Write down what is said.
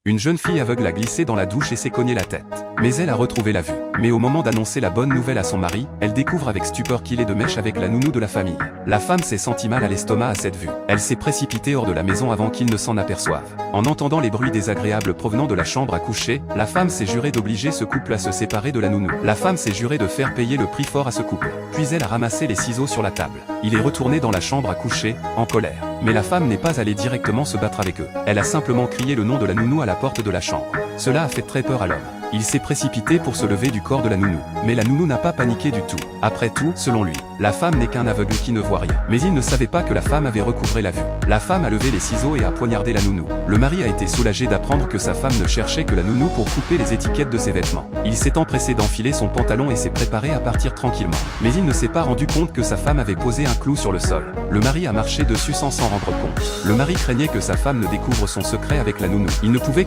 Une jeune fille aveugle a glissé dans la douche et s'est cogné la tête. Mais elle a retrouvé la vue. Mais au moment d'annoncer la bonne nouvelle à son mari, elle découvre avec stupeur qu'il est de mèche avec la nounou de la famille. La femme s'est sentie mal à l'estomac à cette vue. Elle s'est précipitée hors de la maison avant qu'il ne s'en aperçoive. En entendant les bruits désagréables provenant de la chambre à coucher, la femme s'est jurée d'obliger ce couple à se séparer de la nounou. La femme s'est jurée de faire payer le prix fort à ce couple. Puis elle a ramassé les ciseaux sur la table. Il est retourné dans la chambre à coucher, en colère. Mais la femme n'est pas allée directement se battre avec eux. Elle a simplement crié le nom de la nounou à la porte de la chambre. Cela a fait très peur à l'homme. Il s'est précipité pour se lever du corps de la nounou. Mais la nounou n'a pas paniqué du tout. Après tout, selon lui, la femme n'est qu'un aveugle qui ne voit rien. Mais il ne savait pas que la femme avait recouvré la vue. La femme a levé les ciseaux et a poignardé la nounou. Le mari a été soulagé d'apprendre que sa femme ne cherchait que la nounou pour couper les étiquettes de ses vêtements. Il s'est empressé d'enfiler son pantalon et s'est préparé à partir tranquillement. Mais il ne s'est pas rendu compte que sa femme avait posé un clou sur le sol. Le mari a marché dessus sans s'en rendre compte. Le mari craignait que sa femme ne découvre son secret avec la nounou. Il ne pouvait